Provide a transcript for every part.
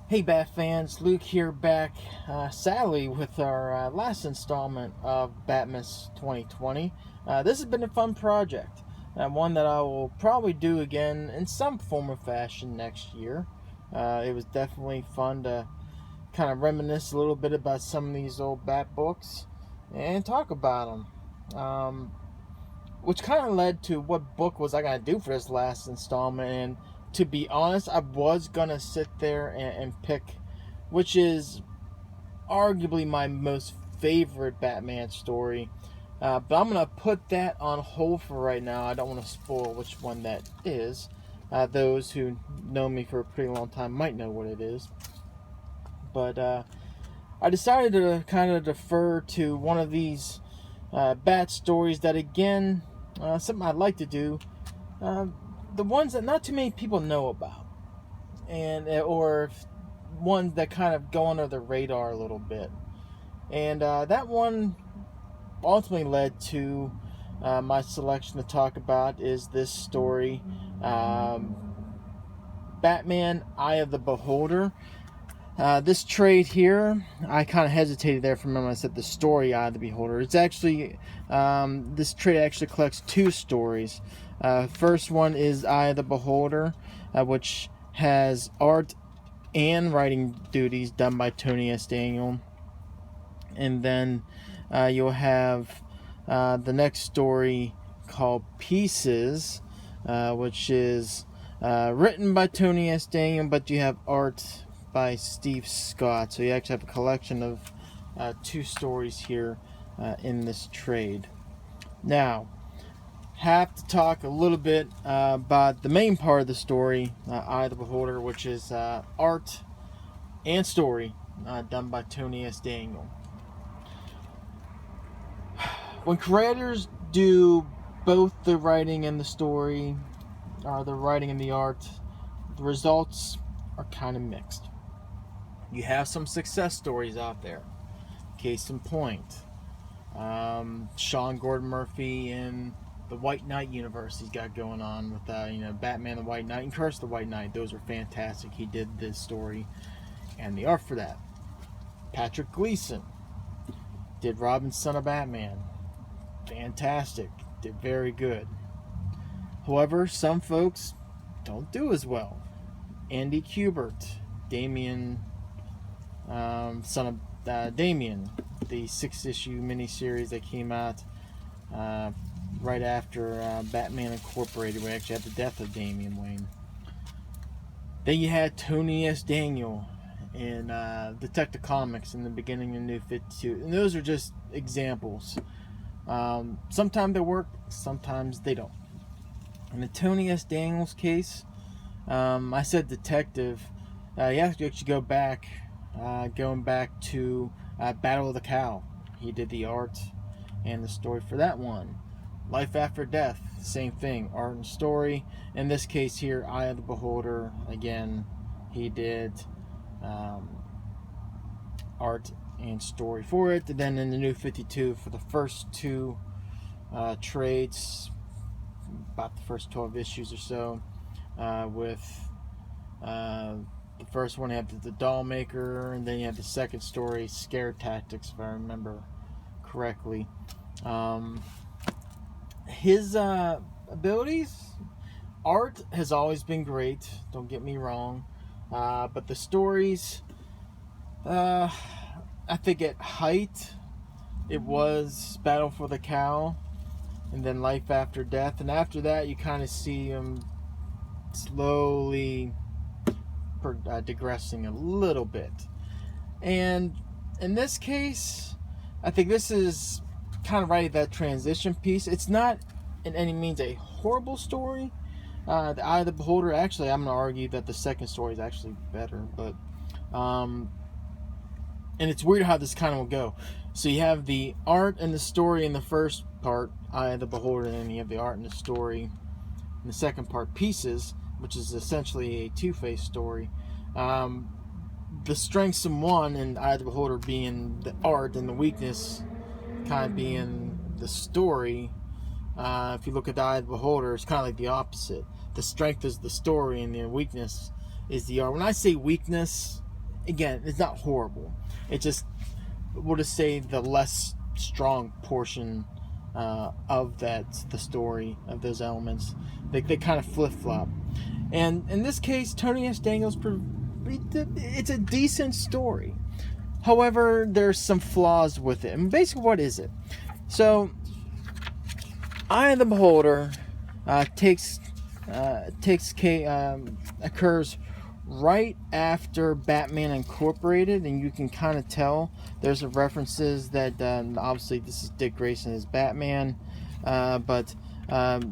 Hey Bat fans, Luke here back, sadly with our last installment of Batmas 2020. This has been a fun project, one that I will probably do again in some form or fashion next year. It was definitely fun to kind of reminisce a little bit about some of these old Bat books and talk about them. Which kind of led to what book was I going to do for this last installment. And to be honest, I was going to sit there and pick, which is arguably my most favorite Batman story. But I'm going to put that on hold for right now. I don't want to spoil which one that is. Those who know me for a pretty long time might know what it is. But I decided to kind of defer to one of these Bat stories that, again, something I'd like to do. The ones that not too many people know about, and or ones that kind of go under the radar a little bit. And that one ultimately led to my selection to talk about is this story, Batman: Eye of the Beholder. This trade here, I kind of hesitated there for a moment. I said the story Eye of the Beholder. It's actually, this trade actually collects two stories. First one is Eye of the Beholder, which has art and writing duties done by Tony S. Daniel. And then you'll have the next story called Pieces, which is written by Tony S. Daniel, but you have art by Steve Scott. So you actually have a collection of two stories here in this trade. Now, have to talk a little bit about the main part of the story, Eye of the Beholder, which is art and story done by Tony S. Daniel. When creators do both the writing and the story, or the writing and the art, the results are kind of mixed. You have some success stories out there. Case in point, Sean Gordon Murphy in the White Knight universe he's got going on with Batman the White Knight and Curse the White Knight. Those are fantastic. He did this story and the art for that. Patrick Gleason did Robin's Son of Batman. Fantastic. Did very good. However, some folks don't do as well. Andy Kubert, Damian, son of Damian, the 6-issue miniseries that came out right after Batman Incorporated. We actually had the death of Damian Wayne. Then you had Tony S. Daniel in Detective Comics in the beginning of New 52. And those are just examples. Sometimes they work, sometimes they don't. In the Tony S. Daniels case, I said detective. You have to actually go back, going back to Battle of the Cow. He did the art and the story for that one. Life After Death, same thing, art and story. In this case here, Eye of the Beholder, again, he did art and story for it. And then in the New 52, for the first two trades, about the first 12 issues or so, with the first one you have the Doll Maker, and then you have the second story, Scare Tactics, if I remember correctly. His abilities, art has always been great, don't get me wrong, but the stories, I think at height it was Battle for the Cow and then Life After Death, and after that you kind of see him slowly digressing a little bit. And in this case, I think this is kind of right at that transition piece. It's not in any means a horrible story. The Eye of the Beholder, actually, I'm going to argue that the second story is actually better, but and it's weird how this kind of will go. So you have the art and the story in the first part, Eye of the Beholder, and then you have the art and the story in the second part, Pieces, which is essentially a Two-Face story. The strengths in one, and Eye of the Beholder being the art, and the weakness kind of being the story. If you look at the Eye of the Beholder, it's kind of like the opposite. The strength is the story, and the weakness is the art. When I say weakness, again, it's not horrible. It's just, we'll just say, the less strong portion of the story, of those elements. They kind of flip-flop. And in this case, Tony S. Daniels, it's a decent story. However, there's some flaws with it. And basically, what is it? So, Eye of the Beholder occurs right after Batman Incorporated, and you can kind of tell there's references that obviously this is Dick Grayson as Batman, but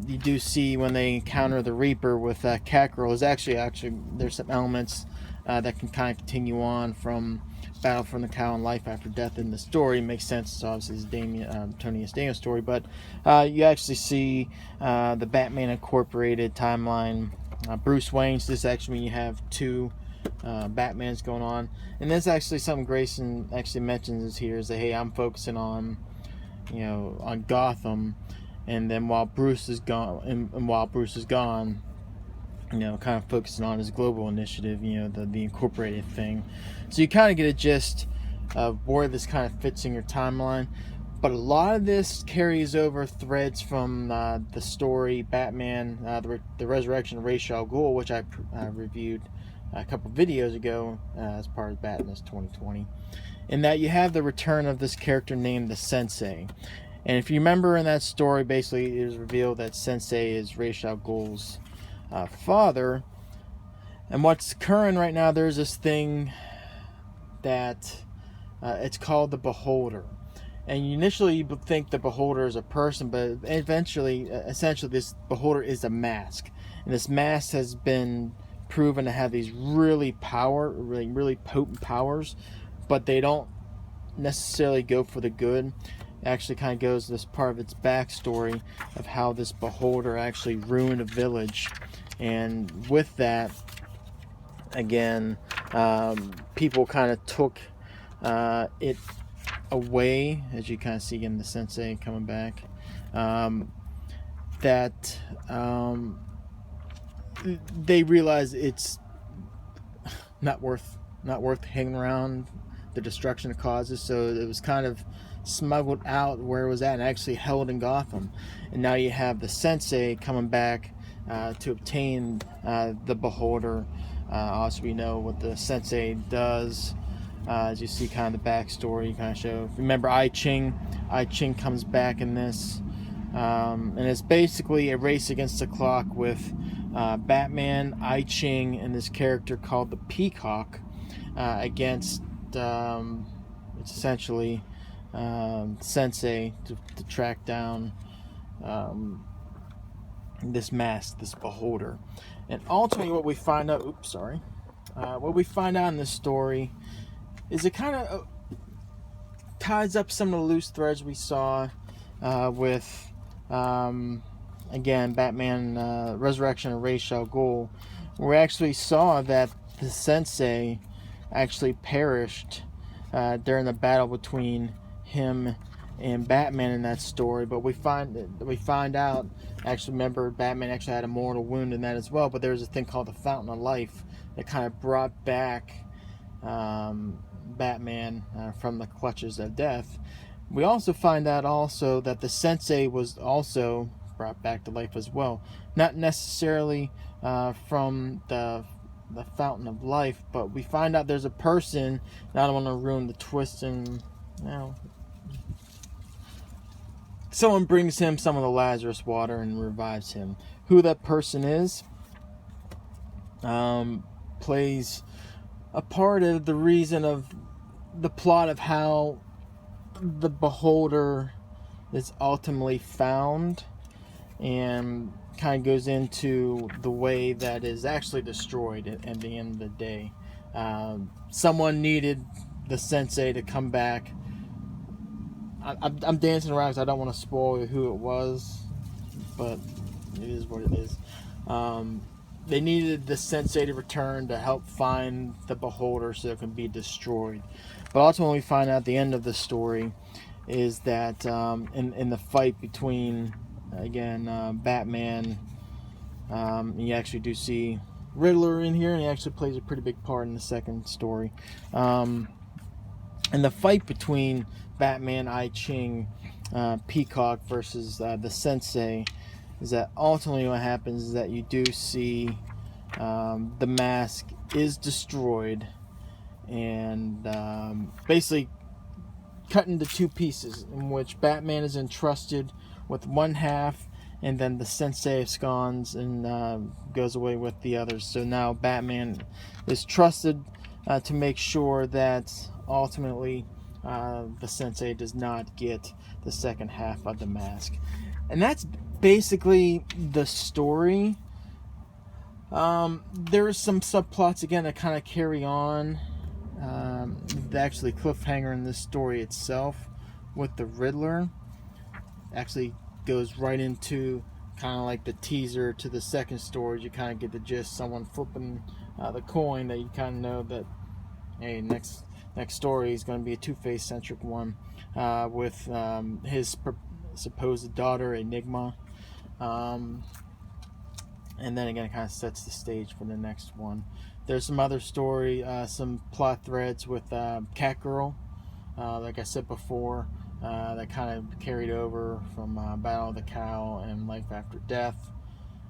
you do see when they encounter the Reaper with Catgirl is actually there's some elements that can kind of continue on from Battle from the Cowl and Life After Death in the story. It makes sense. It's obviously Tony S. Daniels' story, but you actually see the Batman Incorporated timeline. Bruce Wayne's, this actually, you have two Batmans going on, and that's actually something Grayson actually mentions here, is that, hey, I'm focusing on on Gotham, and then while Bruce is gone, kind of focusing on his global initiative, the Incorporated thing. So you kind of get a gist of where this kind of fits in your timeline. But a lot of this carries over threads from the story Batman, the Resurrection of Ra's al Ghul, which I reviewed a couple videos ago as part of Batman's 2020. In that you have the return of this character named the Sensei. And if you remember in that story, basically it was revealed that Sensei is Ra's al Ghul's father. And what's current right now, there's this thing that it's called the Beholder. And initially you would think the Beholder is a person, but essentially this Beholder is a mask. And this mask has been proven to have these really potent powers, but they don't necessarily go for the good. It actually kind of goes to this part of its backstory of how this Beholder actually ruined a village. And with that, again, people kind of took it away, as you kind of see in the Sensei coming back, that they realize it's not worth hanging around, the destruction it causes. So it was kind of smuggled out where it was at and actually held in Gotham. And now you have the Sensei coming back to obtain the Beholder. Also, we know what the Sensei does. As you see kind of the backstory, you kind of show. Remember I Ching comes back in this. And it's basically a race against the clock with Batman, I Ching, and this character called the Peacock against, it's essentially Sensei to track down this mask, this Beholder. And ultimately what we find out, what we find out in this story is it kind of ties up some of the loose threads we saw with, again, Batman Resurrection of Ra's al Ghul, where we actually saw that the Sensei actually perished during the battle between him and Batman in that story. But we find out, actually, remember, Batman actually had a mortal wound in that as well, but there was a thing called the Fountain of Life that kind of brought back Batman from the clutches of death. We also find out also that the Sensei was also brought back to life as well. Not necessarily from the Fountain of Life, but we find out there's a person, and I don't want to ruin the twist, and someone brings him some of the Lazarus water and revives him. Who that person is plays a part of the reason of the plot of how the Beholder is ultimately found, and kind of goes into the way that is actually destroyed at the end of the day. Someone needed the Sensei to come back. I'm dancing around because I don't want to spoil who it was, but it is what it is. They needed the Sensei to return to help find the Beholder so it can be destroyed. But ultimately, we find out at the end of the story is that in the fight between, again, Batman, you actually do see Riddler in here, and he actually plays a pretty big part in the second story. And the fight between Batman, I Ching, Peacock versus the Sensei is that ultimately what happens is that you do see the mask is destroyed and basically cut into two pieces, in which Batman is entrusted with one half, and then the Sensei absconds and goes away with the others. So now Batman is trusted to make sure that ultimately the Sensei does not get the second half of the mask. And that's basically the story. There's some subplots again that kind of carry on. Actually, cliffhanger in this story itself with the Riddler actually goes right into kind of like the teaser to the second story. You kind of get the gist, someone flipping the coin, that you kind of know that, hey, next story is going to be a Two-Face centric one with his supposed daughter Enigma, and then again it kind of sets the stage for the next one. There's some other story, some plot threads with Catgirl, like I said before, that kind of carried over from Battle of the Cowl and Life After Death.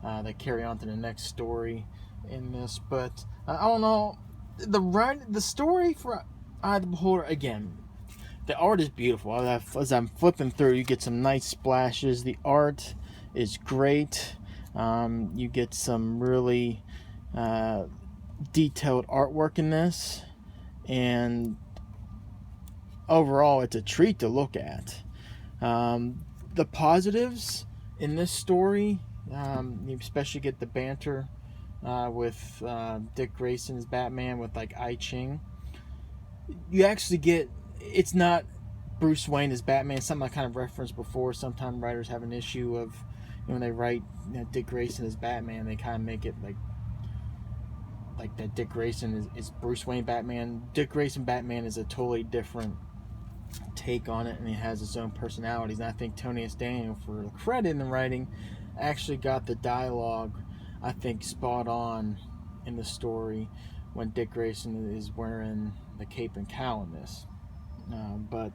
That carry on to the next story in this, but I don't know, the story for Eye of the Beholder, again, the art is beautiful. As I'm flipping through, you get some nice splashes. The art is great. You get some really detailed artwork in this, and overall it's a treat to look at. The positives in this story, you especially get the banter with Dick Grayson's Batman with like I Ching. You actually get, it's not Bruce Wayne as Batman, something I kind of referenced before. Sometimes writers have an issue of, when they write Dick Grayson as Batman, they kind of make it like that Dick Grayson is Bruce Wayne Batman. Dick Grayson Batman is a totally different take on it, and he has his own personalities. And I think Tony S. Daniel, for the credit in the writing, actually got the dialogue, I think, spot on in the story when Dick Grayson is wearing the cape and cowl in this. But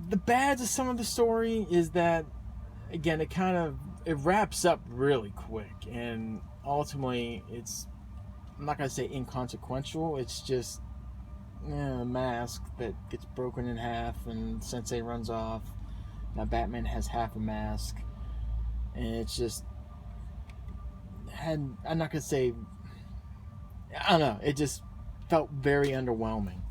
the bads of some of the story is that, again, it wraps up really quick, and ultimately it's, I'm not going to say inconsequential, it's just a mask that gets broken in half and Sensei runs off. Now Batman has half a mask, and it's just I'm not going to say, I don't know, it just felt very underwhelming,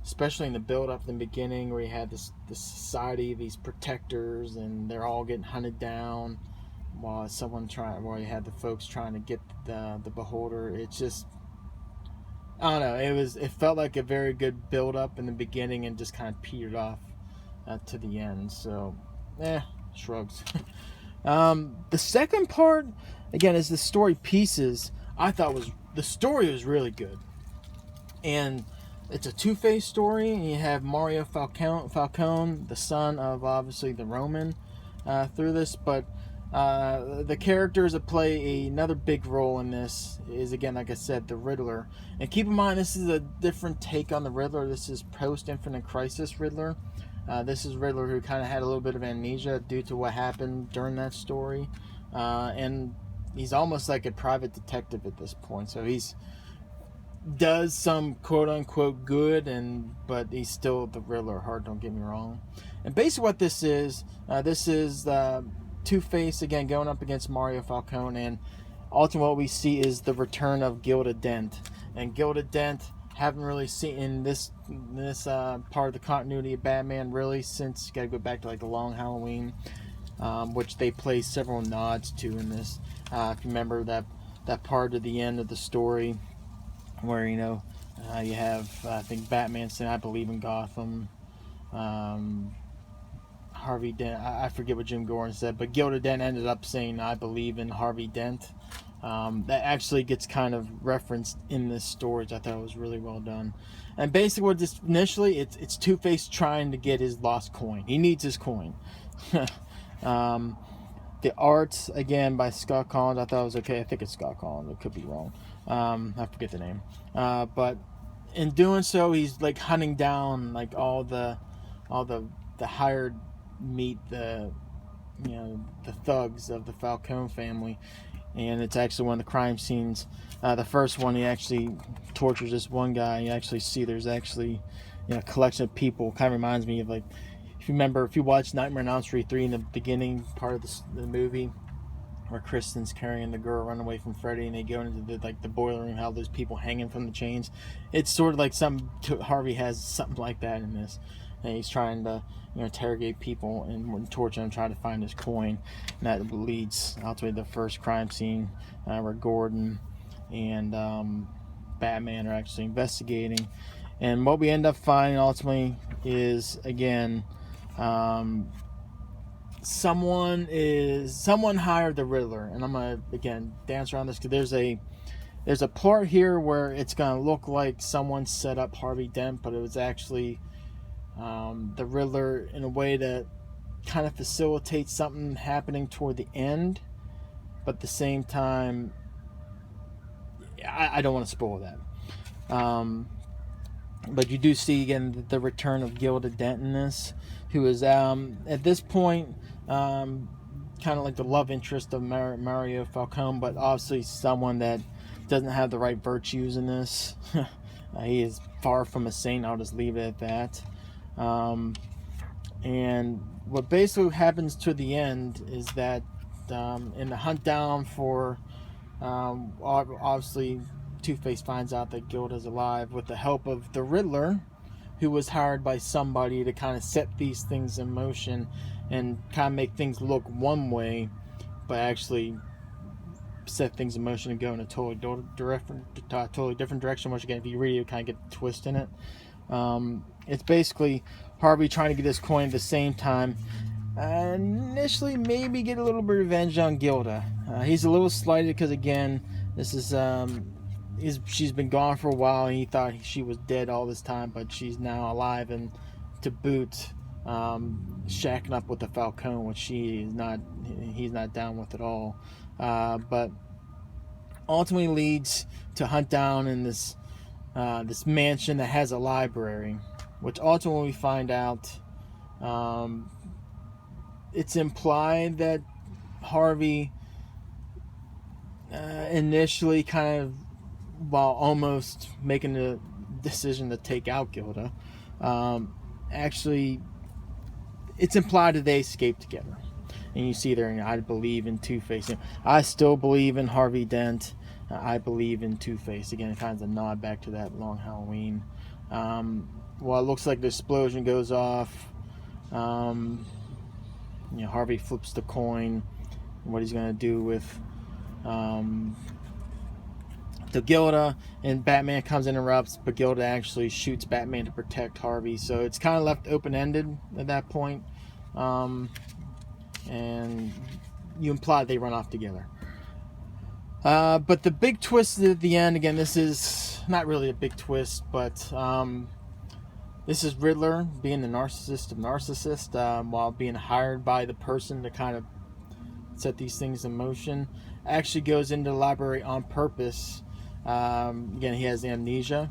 especially in the build up in the beginning where you had this society, these protectors, and they're all getting hunted down while you had the folks trying to get the Beholder. It's just, I don't know, it felt like a very good build up in the beginning and just kind of petered off to the end. So shrugs. The second part, again, is the story pieces. I thought the story was really good, and it's a Two-Face story, and you have Mario Falcone, the son of obviously the Roman, through this. But the characters that play another big role in this is, again, like I said, the Riddler. And keep in mind, this is a different take on the Riddler. This is post-Infinite Crisis Riddler. This is Riddler who kind of had a little bit of amnesia due to what happened during that story, and he's almost like a private detective at this point. So does some quote-unquote good, but he's still the Riddler at heart, don't get me wrong. And basically what this is Two-Face, again, going up against Mario Falcone, and ultimately what we see is the return of Gilda Dent. And Gilda Dent, haven't really seen in this part of the continuity of Batman really since, you gotta go back to like the Long Halloween, which they play several nods to in this. If you remember that part of the end of the story where you have I think Batman saying I believe in Gotham, Harvey Dent, I forget what Jim Gordon said, but Gilda Dent ended up saying I believe in Harvey Dent. That actually gets kind of referenced in this story, which I thought was really well done. And basically what this initially, it's Two-Face trying to get his lost coin. He needs his coin. The art, again, by Scott Collins, I thought it was okay. I think it's Scott Collins. I could be wrong. I forget the name. But in doing so, he's like hunting down like all the hired meat, the thugs of the Falcone family. And it's actually one of the crime scenes. The first one, he actually tortures this one guy. You actually see there's actually a collection of people. Kind of reminds me of, like, if you watch Nightmare on Elm Street 3 in the beginning part of the movie, where Kristen's carrying the girl running away from Freddy, and they go into the boiler room, how there's people hanging from the chains. It's sort of like Harvey has something like that in this. And he's trying to interrogate people and torture them, trying to find his coin. And that leads ultimately to the first crime scene, where Gordon and Batman are actually investigating. And what we end up finding ultimately is, again, someone hired the Riddler. And I'm gonna again dance around this because there's a part here where it's gonna look like someone set up Harvey Dent, but it was actually the Riddler in a way to kind of facilitate something happening toward the end, but at the same time, I don't want to spoil that. But you do see again the return of Gilda Dent in this, who is at this point kind of like the love interest of Mario Falcone, but obviously someone that doesn't have the right virtues in this. He is far from a saint. I'll just leave it at that. And what basically happens to the end is that in the hunt down for obviously Two-Face finds out that Gilda's alive with the help of the Riddler, who was hired by somebody to kind of set these things in motion and kind of make things look one way, but actually set things in motion and go in a totally different direction. Once again, if you read it, you kind of get the twist in it. It's basically Harvey trying to get his coin at the same time. Initially, maybe get a little bit of revenge on Gilda. He's a little slighted because, again, this is she's been gone for a while, and he thought she was dead all this time, but she's now alive, and to boot, shacking up with the Falcone, which he's not down with at all. But ultimately leads to hunt down in this mansion that has a library, which ultimately we find out it's implied that Harvey initially kind of, while almost making the decision to take out Gilda, actually it's implied that they escaped together. And you see there, I believe in Two-Face. I still believe in Harvey Dent. I believe in Two-Face. Again, it kind of a nod back to that Long Halloween. Well, it looks like the explosion goes off. Harvey flips the coin. What he's going to do with the Gilda, and Batman comes and interrupts, but Gilda actually shoots Batman to protect Harvey. So it's kind of left open-ended at that point. And you imply they run off together. But the big twist at the end, again, this is not really a big twist, but this is Riddler being the narcissist of narcissists, while being hired by the person to kind of set these things in motion. Actually goes into the library on purpose. Again, he has amnesia.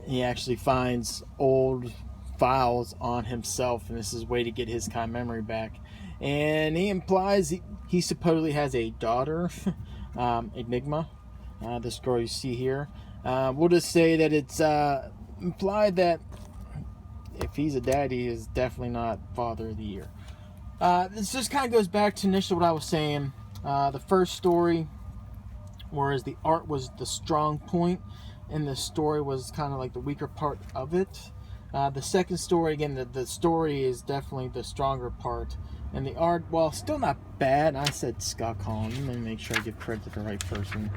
He actually finds old files on himself, and this is a way to get his kind of memory back. And he implies he supposedly has a daughter, Enigma, this girl you see here. We'll just say that it's implied that if he's a daddy, he is definitely not Father of the Year. This just kind of goes back to initially what I was saying. The first story, whereas the art was the strong point, and the story was kind of like the weaker part of it. The second story, again, the story is definitely the stronger part. And the art, while still not bad, I said Scott Collins. Let me make sure I give credit to the right person.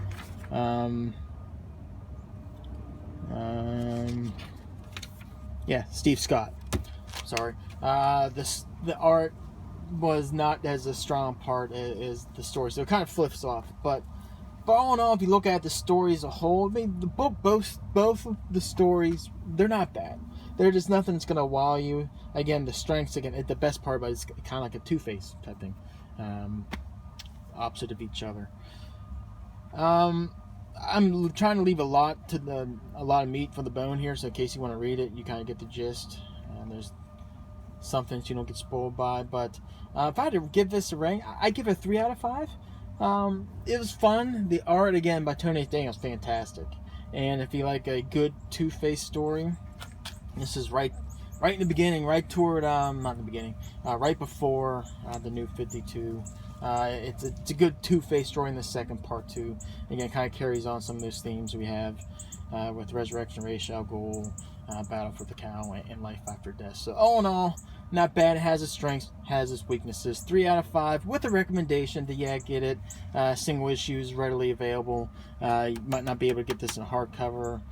Yeah, Steve Scott. Sorry. The art was not as a strong part as the story, so it kind of flips off. But all in all, if you look at the story as a whole, I mean, both of the stories, they're not bad. They're just nothing that's gonna wow you. Again, the strengths, again, the best part about it is kind of like a Two-Face type thing. opposite of each other. I'm trying to leave a lot of meat for the bone here, so in case you want to read it, you kind of get the gist. And there's some things you don't get spoiled by. But if I had to give this a rank, I give it a 3 out of 5. It was fun. The art, again, by Tony Daniels, fantastic. And if you like a good Two-Face story, this is right in the beginning, right toward, not in the beginning, right before the New 52. It's a good Two-Face story in the second part too. Again, kind of carries on some of those themes we have with Resurrection, Ra's al Ghul, Battle for the Cowl, and Life After Death. So all in all, not bad. It has its strengths, has its weaknesses. 3 out of 5 with a recommendation to get it. Single issues readily available. You might not be able to get this in hardcover,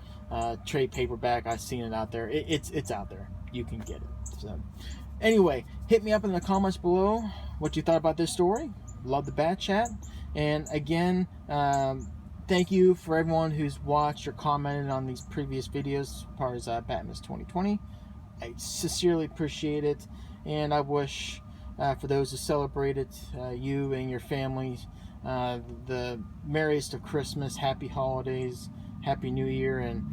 trade paperback. I've seen it out there. It's out there. You can get it. So anyway, hit me up in the comments below what you thought about this story. Love the Bat Chat. And again, thank you for everyone who's watched or commented on these previous videos as far as Batman's 2020. I sincerely appreciate it, and I wish for those who celebrate it, you and your families, the merriest of Christmas, happy holidays, happy New Year, and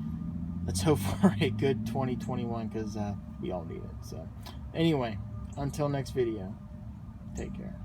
let's hope for a good 2021, because we all need it. So anyway, until next video, take care.